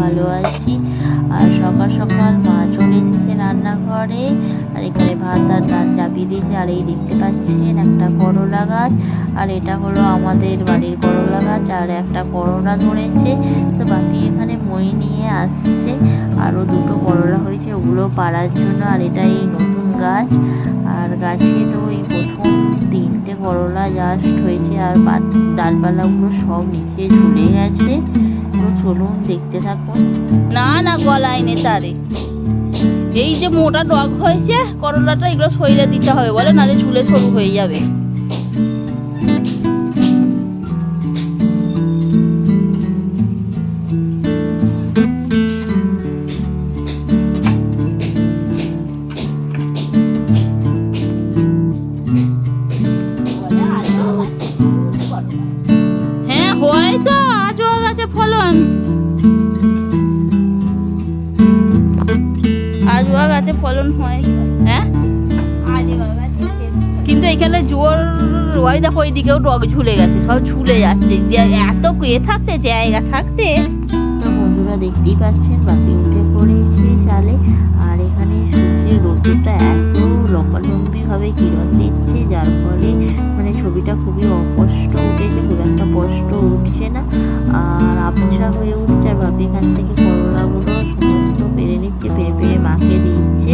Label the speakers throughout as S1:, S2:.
S1: ভালো আছি। আর সকাল সকাল মা চলে এসেছে রান্নাঘরে, আর এখানে ভাত আর ডাল চাপিয়ে দিয়েছে। আর এই দেখতে পাচ্ছেন একটা করলা গাছ, আর এটা হলো আমাদের বাড়ির করলা গাছ, আর একটা করলা ধরেছে। তো বাকি এখানে মই নিয়ে আসছে, আরও দুটো করলা হয়েছে, ওগুলো পাড়ার জন্য। আর এটা এই নতুন গাছ, আর গাছে তো এই প্রথম 3টে করলা জাস্ট হয়েছে, আর ডালপালাগুলো সব নিচে ঝুলে গেছে। তো চলুন দেখতে থাকুন।
S2: না না, গলায় নে তারে। এই যে মোটা ডগ হয়েছে করলাটা, এগুলো সইলে দিতে হবে বলে, নাহলে ঝুলে সরু হয়ে যাবে। হ্যাঁ হয় তো, আজও গাছে ফলন, আজওয়া গাছে ফলন হয়। হ্যাঁ, কিন্তু এখানে জোর ওই দেখো, ওইদিকেও ডগ ঝুলে গেছে, সব ঝুলে যাচ্ছে। এত থাকতে জায়গা থাকতে।
S1: তো বন্ধুরা দেখতেই পাচ্ছেন বাকি উঠে পড়েছে চালে, আর এখানে সূর্যের রোদটা এত লম্বালম্বি ভাবে কিরণ দিচ্ছে, যার ফলে মানে ছবিটা খুবই অস্পষ্ট উঠেছে, খুব একটা স্পষ্ট উঠছে না, আর আবছা হয়ে উঠছে। আর বাপি এখান থেকে করলাগুলো সমস্ত পেরে নিচ্ছে, পেরে মাকে দিচ্ছে।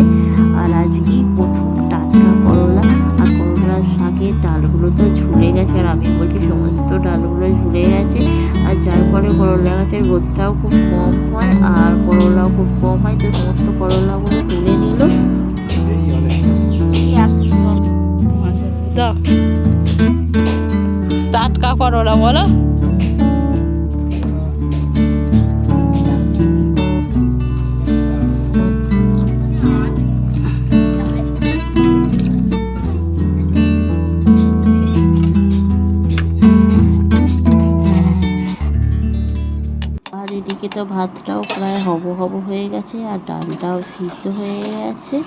S1: আর আজকেই প্রথম টাটকা করলা, আর করলার শাকের ডালগুলো তো ঝুলে গেছে, আর আমি বলছি সমস্ত ডালগুলো ঝুলে গেছে। আর যার ফলে করলা গাছের রোদটাও খুব কম হয়, আর করলাও খুব কম হয়। তো সমস্ত করলাগুলো তুলে নিল।
S2: টাটকা করলা বলো।
S1: এদিকে তো ভাতটাও প্রায় হব হয়ে গেছে, আর ডালটাও সিদ্ধ হয়ে গেছে।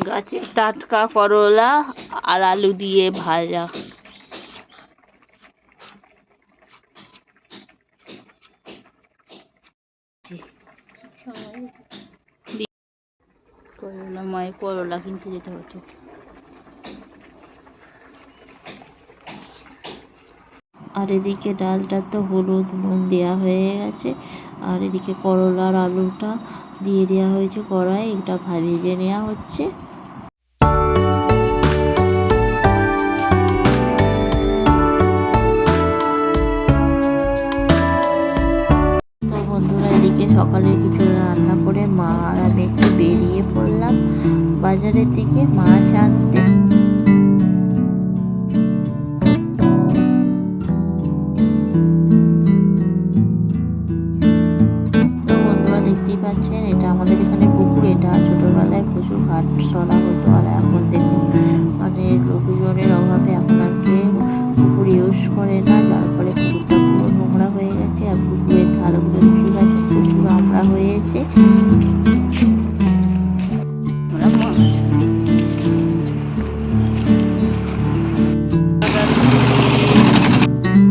S2: গাছের টাটকা করলা আর আলু দিয়ে ভাজা। করলা, মায়ের করলা কিনতে যেতে হচ্ছে।
S1: আর এদিকে ডালটা তো হলুদ নুন দেওয়া হয়ে গেছে, আর এদিকে করলার আলুটা দিয়ে দেওয়া হয়েছে কড়াই, এটা ভেজে নেওয়া হচ্ছে। তো বন্ধুরা এদিকে সকালের কিছু রান্না করে মা আর আমি একটু বেরিয়ে পড়লাম বাজারের দিকে মাছ আনতে। পাচ্ছেন এটা আমাদের এখানে পুকুর, এটা ছোটবেলায় প্রচুর ঘাট চলা হতো, আর এখন দেখুন মানে লোকজনের অভাবে এখন আর কেউ পুকুর ইউজ করে না, যার ফলে পুকুরটা পুরো নোংরা হয়ে গেছে। আর পুকুরের ধারগুলো দেখতে পাচ্ছেন প্রচুর আমড়া হয়েছে।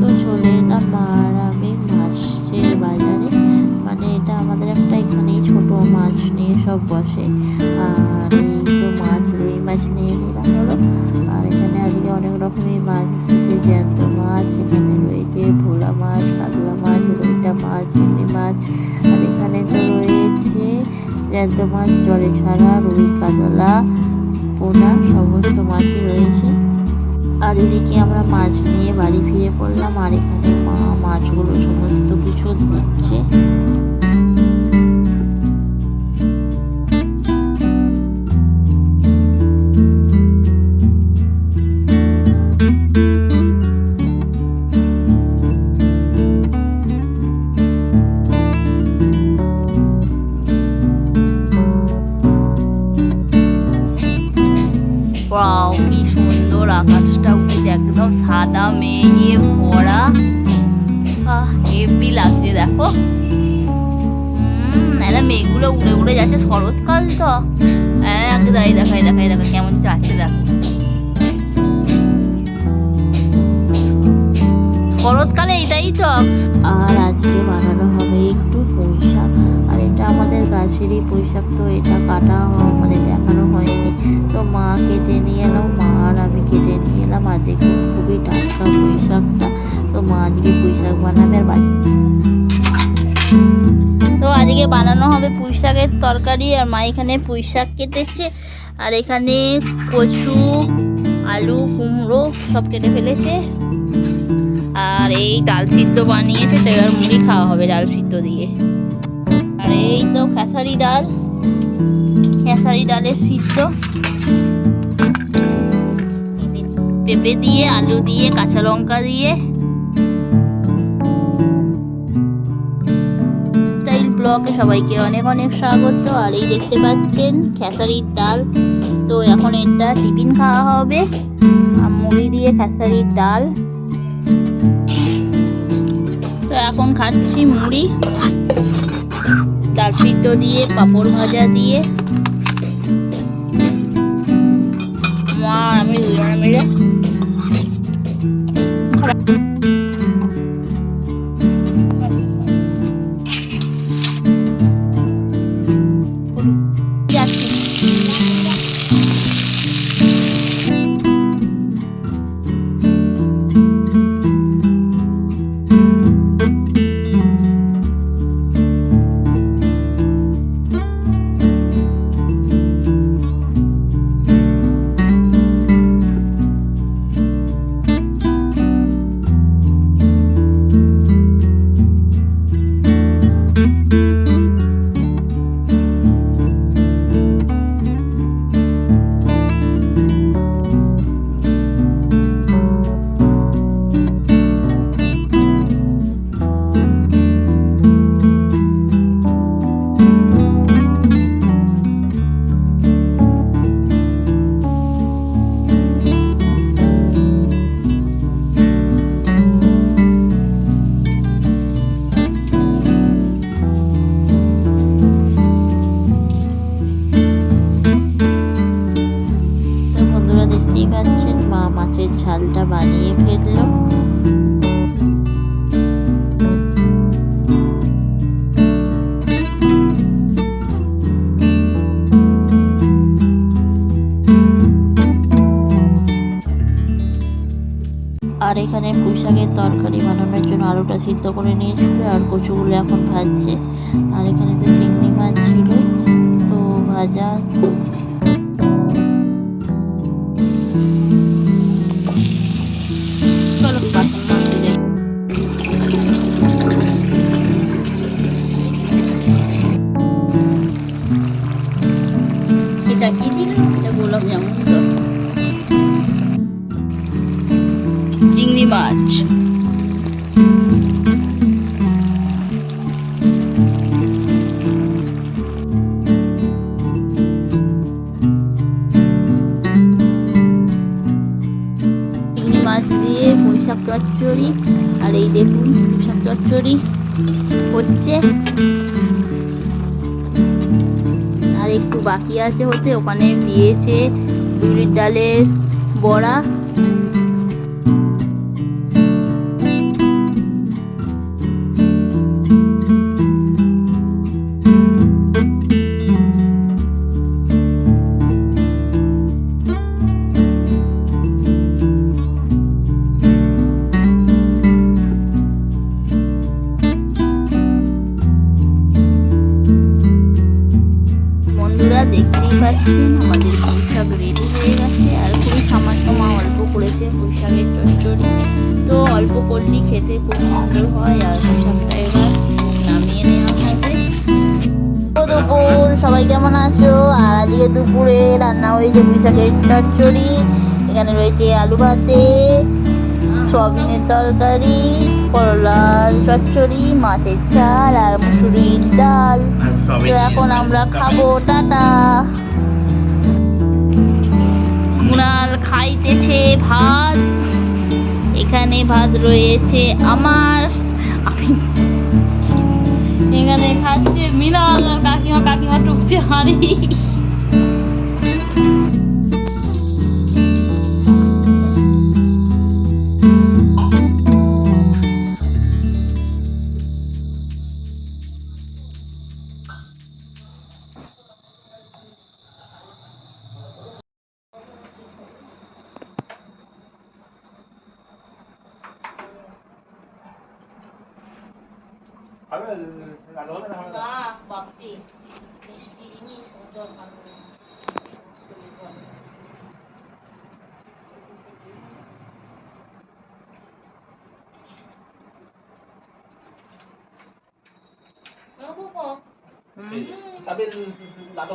S1: তো চলে এলাম মা আর আমি মাছের বাজারে, মানে এটা আমাদের একটা এখানেই ছোট মাছ নিয়ে সব বসে। আর এই তো মাছ, রুই মাছ নিয়ে নিলাম হলো। আর এখানে আজকে অনেক রকমের মাছ এসেছে, জ্যান্ত মাছ, এখানে রয়েছে ভোলা মাছ, কাতলা মাছ, রুইটা মাছ, চিংড়ি মাছ। আর এখানে তো রয়েছে জ্যান্ত মাছ, জলে ছাড়া, রুই, কাতলা, পোনা, সমস্ত মাছই রয়েছে। আর এদিকে আমরা মাছ নিয়ে বাড়ি ফিরে পড়লাম, আর এখানে মা মাছগুলো সমস্ত কিছু ধুচ্ছে।
S2: কি সুন্দর আকাশটা উঠেছে, একদম সাদা মেঘে ভরা। হেভি লাগছে দেখো। মেঘগুলো উড়ে উড়ে যাচ্ছে, শরৎকাল তো। দেখাই কেমন যাচ্ছে দেখো। শরৎকালে এটাই তো।
S1: আর আজকে বানানো হবে একটু পুঁই শাক, আর এটা আমাদের গাছেরই পুঁই শাক, তো এটা কাটা মানে দেখানো হয়নি, তো মা কেটে নিয়ে এলাম, মা আর আমি কেটে নিয়ে এলাম। আর দেখুন খুবই টাটকা পুঁই শাকটা, তো মা আজকে পুঁই শাক বানাবে। আর
S2: তো আজকে বানানো হবে পুঁই শাকের তরকারি, আর মা এখানে পুঁই শাক কেটেছে, আর এখানে কচু, আলু, কুমড়ো সব কেটে ফেলেছে, আর এই ডাল সিদ্ধ বানিয়েছে, তো এবার মুড়ি খাওয়া হবে ডাল সিদ্ধ দিয়ে। আর এই তো খেসারি ডালের সিদ্ধ, পেঁপে দিয়ে, আলু দিয়ে, কাঁচা লঙ্কা দিয়ে। ব্লগে সবাইকে অনেক অনেক স্বাগত। আর এই দেখতে পাচ্ছেন খেসারির ডাল, তো এখন এটা টিফিন খাওয়া হবে, মুড়ি দিয়ে খেসারির ডাল। তো এখন খাচ্ছি মুড়ি, ডাল সিদ্ধ দিয়ে, পাঁপড় ভাজা দিয়ে, মা আমি দুজনে মিলে।
S1: দেখতেই পাচ্ছেন মা মাছের ঝালটা বানিয়ে ফেললো। আর এখানে পুঁই শাকের তরকারি বানানোর জন্য আলুটা সিদ্ধ করে নিয়েছিল, আর কচুগুলো এখন ভাজছে। আর এখানে তো চিংড়ি মাছ ছিল, তো ভাজা।
S2: এটা কি দিল? এটা গোলাপ জামুন, তো চিংড়ি মাছ। চিংড়ি মাছ দিয়ে পুঁই শাক চচ্চড়ি, আর এই দেখুন পুঁই শাক চচ্চড়ি হচ্ছে, আর একটু বাকি আছে হতে। ওখানে দিয়েছে বিউলির ডালের বড়া। দেখতেই পাচ্ছেন আমাদের পুঁই শাক রেডি হয়ে গেছে, আর খুবই সামান্য মা অল্প করেছে পুঁই শাকের চচ্চড়ি, তো অল্প করলেই খেতে খুব সুন্দর হয়। আর পুঁই শাকটা এবার নামিয়ে নেওয়া হবে। দুপুর সবাই কেমন আছো? আর আজকে দুপুরে রান্না হয়েছে পুঁই শাকের চচ্চড়ি, এখানে রয়েছে আলু ভাতে, সয়াবিনের তরকারি, করলার চচ্চড়ি, মাছের ঝাল, আর মুসুরির ডাল। তো এখন আমরা খাবো, টাটা। কুণাল খাইতেছে ভাত, এখানে ভাত রয়েছে আমার, আমি এখানে খাচ্ছে মিলাল, আর কাকিমা টুকছে হাঁড়ি। না বাপরে মিষ্টি জিনিস অত ভালো না। শরীর ভালো না। হুম।
S3: Tapi